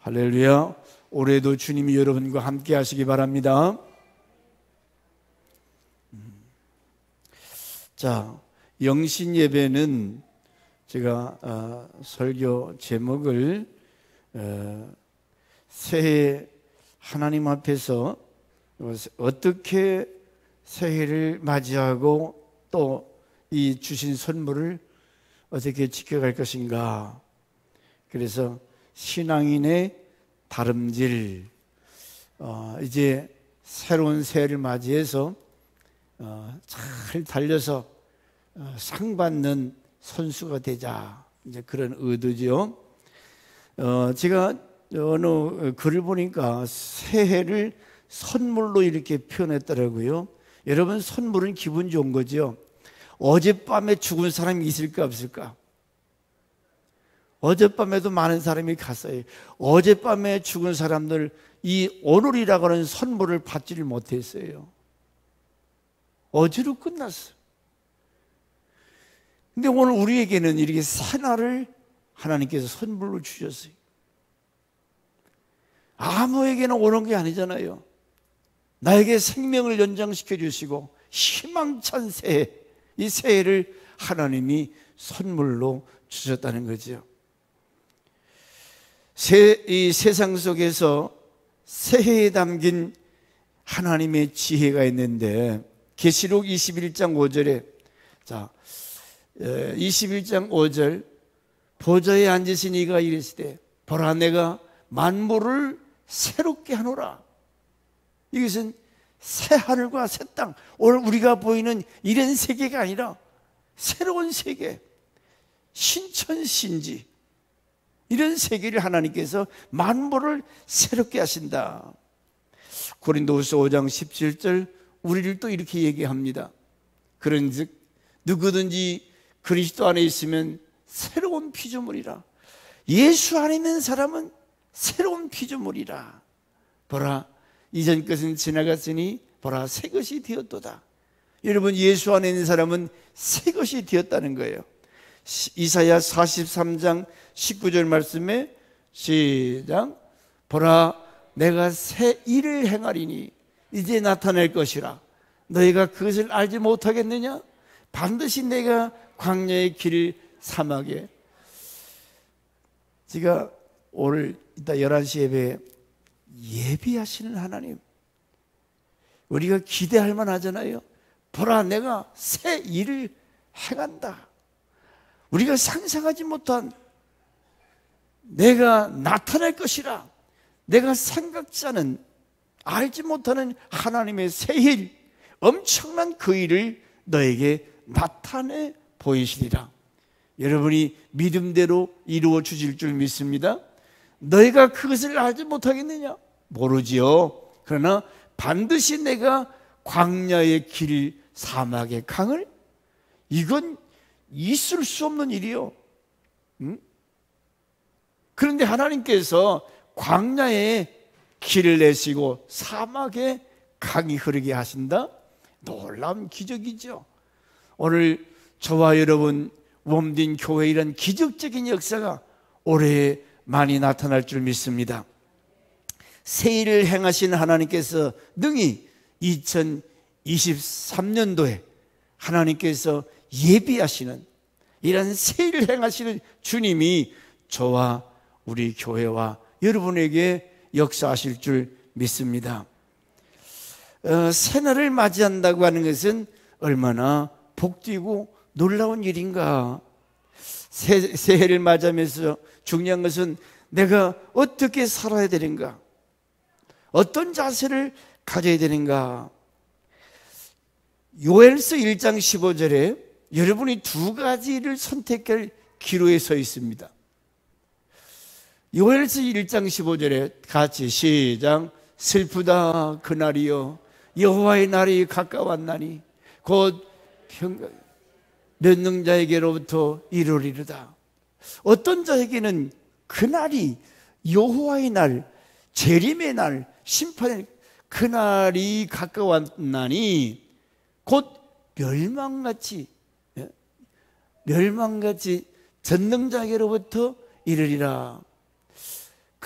할렐루야. 올해도 주님이 여러분과 함께 하시기 바랍니다. 자, 영신 예배는 제가 설교 제목을 새해 하나님 앞에서 어떻게 새해를 맞이하고 또 이 주신 선물을 어떻게 지켜갈 것인가. 그래서 신앙인의 다름질, 이제 새로운 새해를 맞이해서 잘 달려서 상 받는 선수가 되자, 이제 그런 의도죠. 제가 어느 글을 보니까 새해를 선물로 이렇게 표현했더라고요. 여러분, 선물은 기분 좋은 거죠. 어젯밤에 죽은 사람이 있을까 없을까? 어젯밤에도 많은 사람이 갔어요. 어젯밤에 죽은 사람들, 이 오늘이라고 하는 선물을 받지를 못했어요. 어제로 끝났어요. 근데 오늘 우리에게는 이렇게 새날을 하나님께서 선물로 주셨어요. 아무에게나 오는 게 아니잖아요. 나에게 생명을 연장시켜 주시고 희망찬 새해, 이 새해를 하나님이 선물로 주셨다는 거죠. 이 세상 속에서 새해에 담긴 하나님의 지혜가 있는데, 계시록 21장 5절에 21장 5절, 보좌에 앉으신 이가 이르시되 보라, 내가 만물을 새롭게 하노라. 이것은 새 하늘과 새 땅, 오늘 우리가 보이는 이런 세계가 아니라 새로운 세계, 신천신지, 이런 세계를 하나님께서 만물을 새롭게 하신다. 고린도후서 5장 17절, 우리를 또 이렇게 얘기합니다. 그런즉 누구든지 그리스도 안에 있으면 새로운 피조물이라. 예수 안에 있는 사람은 새로운 피조물이라. 보라, 이전 것은 지나갔으니 보라, 새 것이 되었도다. 여러분, 예수 안에 있는 사람은 새 것이 되었다는 거예요. 이사야 43장 19절 말씀에 시작, 보라, 내가 새 일을 행하리니 이제 나타낼 것이라. 너희가 그것을 알지 못하겠느냐? 반드시 내가 광야의 길을 사막에. 제가 오늘 이따 11시 예배에 예비하시는 하나님, 우리가 기대할 만하잖아요. 보라, 내가 새 일을 행한다. 우리가 상상하지 못한, 내가 나타날 것이라. 내가 생각지 않은, 알지 못하는 하나님의 새 일, 엄청난 그 일을 너에게 나타내 보이시리라. 여러분이 믿음대로 이루어 주실 줄 믿습니다. 너희가 그것을 알지 못하겠느냐? 모르지요. 그러나 반드시 내가 광야의 길, 사막의 강을, 이건 있을 수 없는 일이요. 그런데 하나님께서 광야에 길을 내시고 사막에 강이 흐르게 하신다? 놀라운 기적이죠. 오늘 저와 여러분 웜딘 교회 이런 기적적인 역사가 올해 많이 나타날 줄 믿습니다. 새 일을 행하신 하나님께서 능히 2023년도에 하나님께서 예비하시는 이런 새 일을 행하시는 주님이 저와 우리 교회와 여러분에게 역사하실 줄 믿습니다. 새날을 맞이한다고 하는 것은 얼마나 복되고 놀라운 일인가. 새해를 맞이하면서 중요한 것은 내가 어떻게 살아야 되는가, 어떤 자세를 가져야 되는가. 요엘서 1장 15절에 여러분이 두 가지를 선택할 기로에 서 있습니다. 요엘서 1장 15절에 같이 시작, 슬프다 그날이여, 여호와의 날이 가까웠나니 곧 면능자에게로부터 이르리로다. 어떤 자에게는 그날이, 여호와의 날, 재림의 날, 심판의 그날이 가까웠나니 곧 멸망같이 전능자에게로부터 이르리라.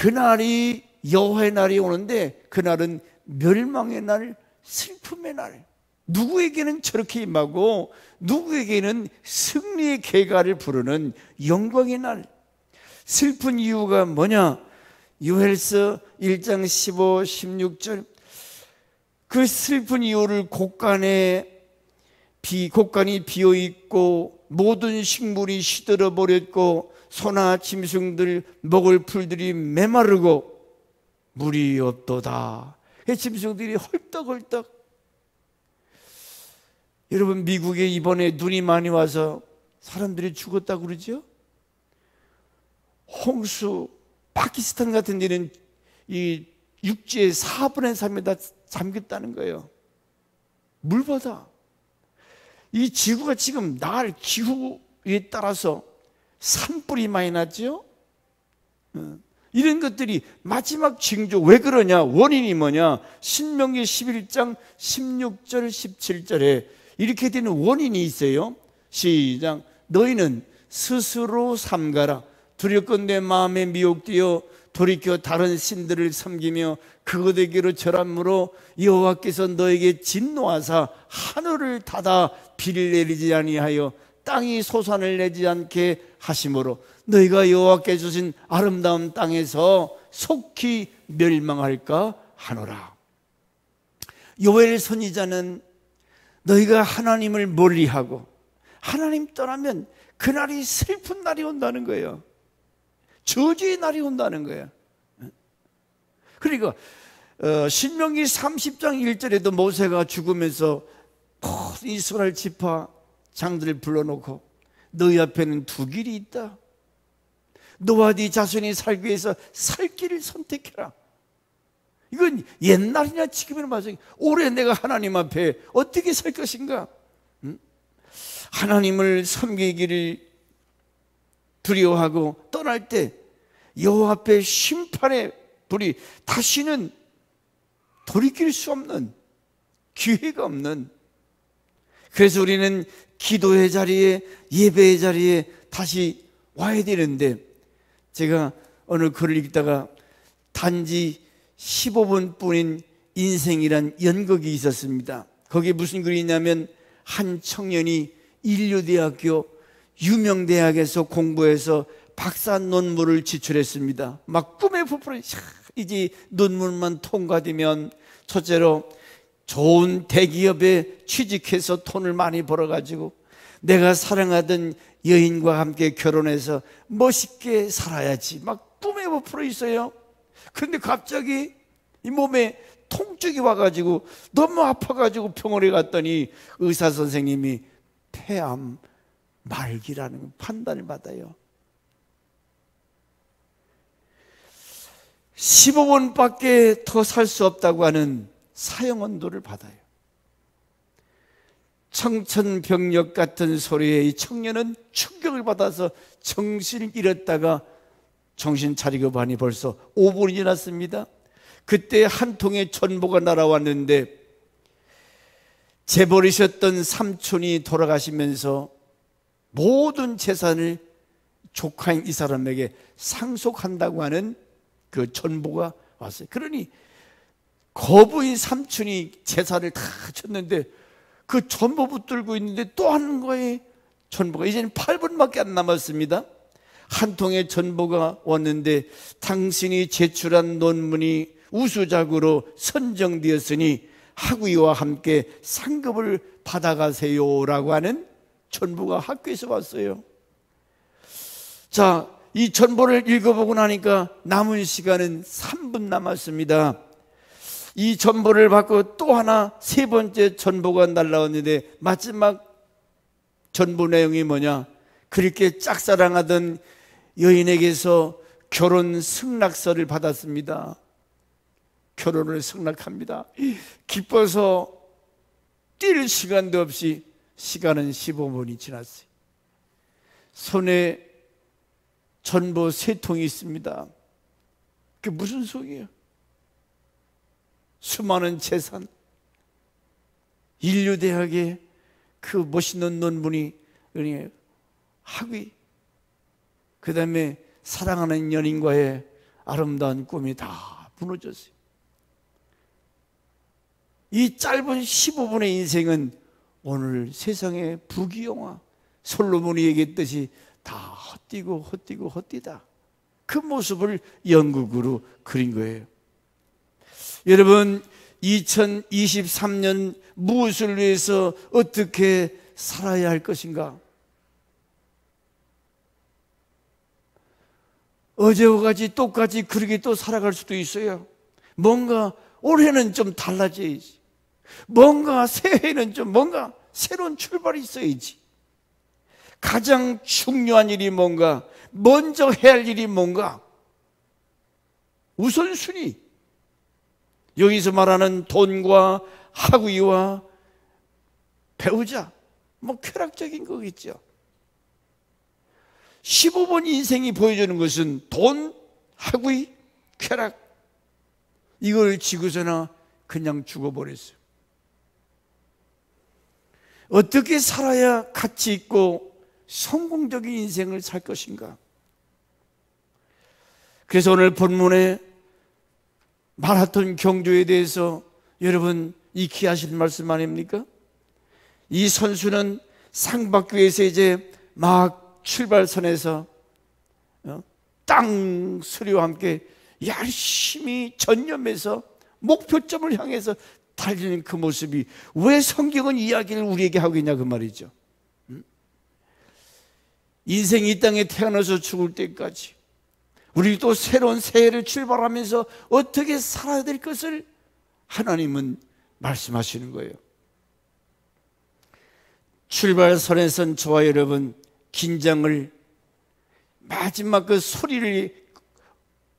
그날이 여호와의 날이 오는데 그날은 멸망의 날, 슬픔의 날. 누구에게는 저렇게 임하고 누구에게는 승리의 개가를 부르는 영광의 날. 슬픈 이유가 뭐냐? 요엘서 1장 15, 16절. 그 슬픈 이유를 곳간이 비어있고 모든 식물이 시들어 버렸고 소나 짐승들 먹을 풀들이 메마르고 물이 없도다. 짐승들이 헐떡헐떡. 여러분, 미국에 이번에 눈이 많이 와서 사람들이 죽었다고 그러죠? 홍수, 파키스탄 같은 데는 이 육지의 4분의 3이 다 잠겼다는 거예요. 물보다. 이 지구가 지금 날 기후에 따라서 산불이 많이 났죠? 이런 것들이 마지막 징조. 왜 그러냐? 원인이 뭐냐? 신명기 11장 16절 17절에 이렇게 되는 원인이 있어요. 시작. 너희는 스스로 삼가라. 두렵건대 마음에 미혹되어 돌이켜 다른 신들을 섬기며 그것에게로 절함으로 여호와께서 너에게 진노하사 하늘을 닫아 비를 내리지 아니하여 땅이 소산을 내지 않게 하심으로 너희가 여호와께 주신 아름다운 땅에서 속히 멸망할까 하노라. 요엘 선지자는 너희가 하나님을 멀리하고 하나님 떠나면 그날이 슬픈 날이 온다는 거예요. 저주의 날이 온다는 거예요. 그러니까 신명기 30장 1절에도 모세가 죽으면서 이스라엘 지파 장들을 불러놓고 너희 앞에는 두 길이 있다. 너와 네 자손이 살기 위해서 살 길을 선택해라. 이건 옛날이나 지금이나 마찬가지. 올해 내가 하나님 앞에 어떻게 살 것인가? 하나님을 섬기기를 두려워하고 떠날 때 여호와 앞에 심판의 불이 다시는 돌이킬 수 없는, 기회가 없는. 그래서 우리는 기도의 자리에, 예배의 자리에 다시 와야 되는데, 제가 어느 글을 읽다가 단지 15분 뿐인 인생이란 연극이 있었습니다. 거기에 무슨 글이 있냐면 한 청년이 인류대학교 유명 대학에서 공부해서 박사 논문을 제출했습니다. 막 꿈에 부풀어. 이제 논문만 통과되면 첫째로 좋은 대기업에 취직해서 돈을 많이 벌어가지고 내가 사랑하던 여인과 함께 결혼해서 멋있게 살아야지. 막 꿈에 부풀어 있어요. 그런데 갑자기 이 몸에 통증이 와가지고 너무 아파가지고 병원에 갔더니 의사 선생님이 폐암 말기라는 판단을 받아요. 15원밖에 더 살 수 없다고 하는 사형언도를 받아요. 청천벽력 같은 소리에 이 청년은 충격을 받아서 정신을 잃었다가 정신 차리고 보니 벌써 5분이 지났습니다. 그때 한 통의 전보가 날아왔는데 재벌이셨던 삼촌이 돌아가시면서 모든 재산을 조카인 이 사람에게 상속한다고 하는 그 전보가 왔어요. 그러니 거부인 삼촌이 재산을 다 쳤는데 그 전보 붙들고 있는데 또 한 거에 전보가 이제는 8분밖에 안 남았습니다. 한 통의 전보가 왔는데 당신이 제출한 논문이 우수작으로 선정되었으니 학위와 함께 상급을 받아가세요라고 하는 전보가 학교에서 왔어요. 자, 이 전보를 읽어보고 나니까 남은 시간은 3분 남았습니다. 이 전보를 받고 또 하나 세 번째 전보가 날라왔는데 마지막 전보 내용이 뭐냐? 그렇게 짝사랑하던 여인에게서 결혼 승낙서를 받았습니다. 결혼을 승낙합니다. 기뻐서 뛸 시간도 없이 시간은 15분이 지났어요. 손에 전보 3통이 있습니다. 그게 무슨 속이에요? 수많은 재산, 인류대학의 그 멋있는 논문이 학위, 그 다음에 사랑하는 연인과의 아름다운 꿈이 다 무너졌어요. 이 짧은 15분의 인생은 오늘 세상의 부귀영화, 솔로몬이 얘기했듯이 다 헛디고 헛디고 헛디다. 그 모습을 연극으로 그린 거예요. 여러분, 2023년 무엇을 위해서 어떻게 살아야 할 것인가? 어제와 같이 똑같이 그렇게 또 살아갈 수도 있어요. 뭔가 올해는 좀 달라져야지. 뭔가 새해에는 좀 뭔가 새로운 출발이 있어야지. 가장 중요한 일이 뭔가, 먼저 해야 할 일이 뭔가, 우선순위. 여기서 말하는 돈과 학위와 배우자, 뭐 쾌락적인 거겠죠. 15번 인생이 보여주는 것은 돈, 학위, 쾌락, 이걸 지고서나 그냥 죽어버렸어요. 어떻게 살아야 가치 있고 성공적인 인생을 살 것인가? 그래서 오늘 본문에 마라톤 경주에 대해서 여러분 익히 하실 말씀 아닙니까? 이 선수는 상 받기 위해서 이제 막 출발선에서 땅 소리와 함께 열심히 전념해서 목표점을 향해서 달리는 그 모습이 왜 성경은 이야기를 우리에게 하고 있냐 그 말이죠. 인생이 이 땅에 태어나서 죽을 때까지 우리 또 새로운 새해를 출발하면서 어떻게 살아야 될 것을 하나님은 말씀하시는 거예요. 출발선에선 저와 여러분 긴장을, 마지막 그 소리를,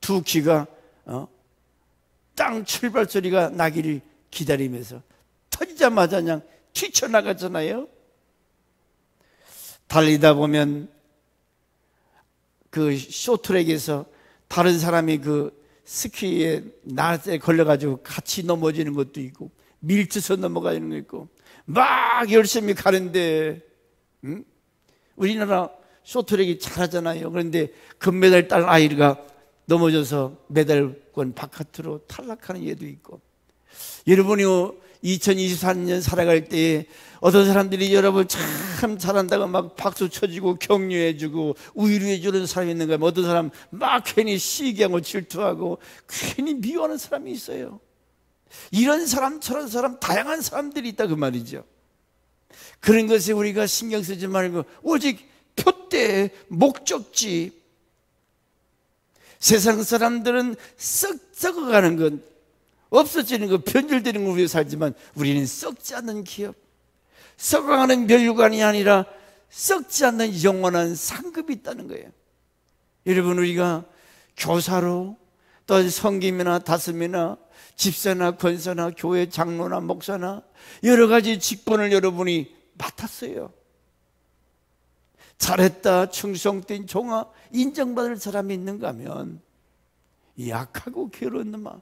두 귀가 땅 출발 소리가 나기를 기다리면서 터지자마자 그냥 뛰쳐나가잖아요. 달리다 보면 그 쇼트랙에서 다른 사람이 그 스키에 나에 걸려가지고 같이 넘어지는 것도 있고 밀쳐서 넘어가는 거 있고 막 열심히 가는데 우리나라 쇼트랙이 잘하잖아요. 그런데 금메달 딸 아이가 넘어져서 메달권 바깥으로 탈락하는 얘도 있고, 여러분이 2024년 살아갈 때에 어떤 사람들이 여러분 참 잘한다고 막 박수 쳐주고 격려해주고 위로해주는 사람이 있는가 하면 어떤 사람 막 괜히 시기하고 질투하고 괜히 미워하는 사람이 있어요. 이런 사람 저런 사람 다양한 사람들이 있다 그 말이죠. 그런 것에 우리가 신경 쓰지 말고 오직 표대 목적지. 세상 사람들은 썩어가는 것, 없어지는 것, 변질되는 걸 위해 살지만 우리는 썩지 않는 기업, 썩어가는 멸류관이 아니라 썩지 않는 영원한 상급이 있다는 거예요. 여러분, 우리가 교사로 또 성김이나 다스미나 집사나 권사나 교회 장로나 목사나 여러 가지 직분을 여러분이 맡았어요. 잘했다, 충성된 종아, 인정받을 사람이 있는가 하면 약하고 게으른 놈아,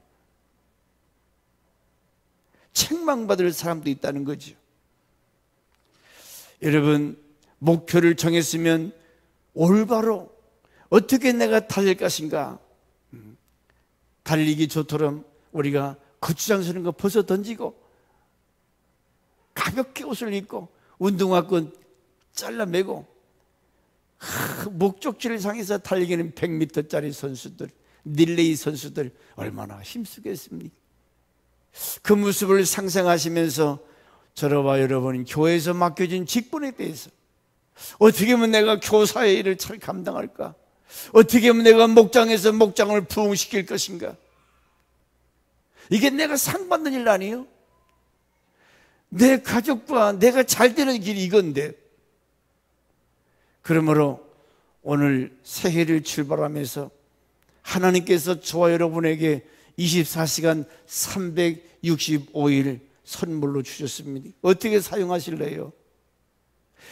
책망받을 사람도 있다는 거죠. 여러분, 목표를 정했으면 올바로 어떻게 내가 달릴 것인가, 달리기 좋도록 우리가 고추장 서는 거 벗어 던지고 가볍게 옷을 입고 운동화끈 잘라매고 목적지를 향해서 달리기는 100m짜리 선수들, 릴레이 선수들 얼마나 힘쓰겠습니까? 그 모습을 상상하시면서 저와 여러분은 교회에서 맡겨진 직분에 대해서 어떻게 하면 내가 교사의 일을 잘 감당할까? 어떻게 하면 내가 목장에서 목장을 부흥시킬 것인가? 이게 내가 상 받는 일 아니에요? 내 가족과 내가 잘 되는 길이 이건데, 그러므로 오늘 새해를 출발하면서 하나님께서 저와 여러분에게 24시간 365일 선물로 주셨습니다. 어떻게 사용하실래요?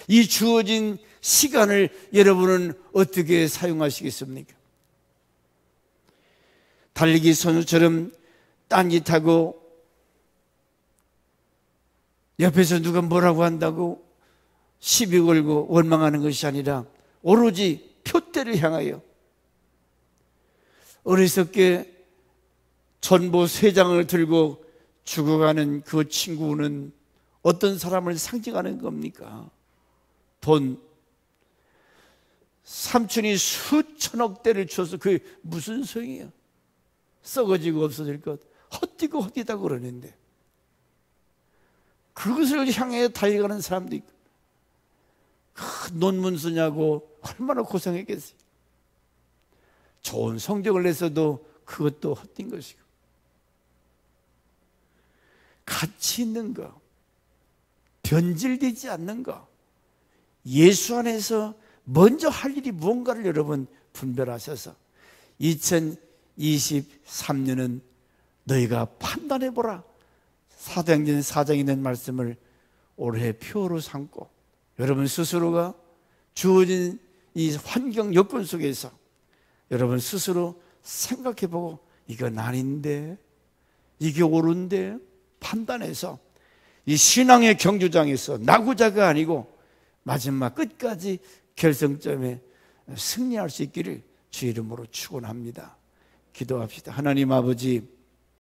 이 주어진 시간을 여러분은 어떻게 사용하시겠습니까? 달리기 선수처럼 딴짓하고 옆에서 누가 뭐라고 한다고 시비 걸고 원망하는 것이 아니라 오로지 표대를 향하여 어리석게 전보 3장을 들고 죽어가는 그 친구는 어떤 사람을 상징하는 겁니까? 돈. 삼촌이 수천억 대를 줘서 그게 무슨 소용이야? 썩어지고 없어질 것, 헛디고 헛디다 그러는데 그것을 향해 달려가는 사람도 있고, 논문 쓰냐고 얼마나 고생했겠어요. 좋은 성적을 냈어도 그것도 헛된 것이고, 가치 있는 거, 변질되지 않는 거, 예수 안에서 먼저 할 일이 무언가를 여러분 분별하셔서 2023년은 너희가 판단해보라. 사도행전 4장에 있는 말씀을 올해 표로 삼고 여러분 스스로가 주어진 이 환경 여건 속에서 여러분 스스로 생각해보고 이건 아닌데, 이게 옳은데 판단해서 이 신앙의 경주장에서 나구자가 아니고 마지막 끝까지 결승점에 승리할 수 있기를 주 이름으로 축원합니다. 기도합시다. 하나님 아버지,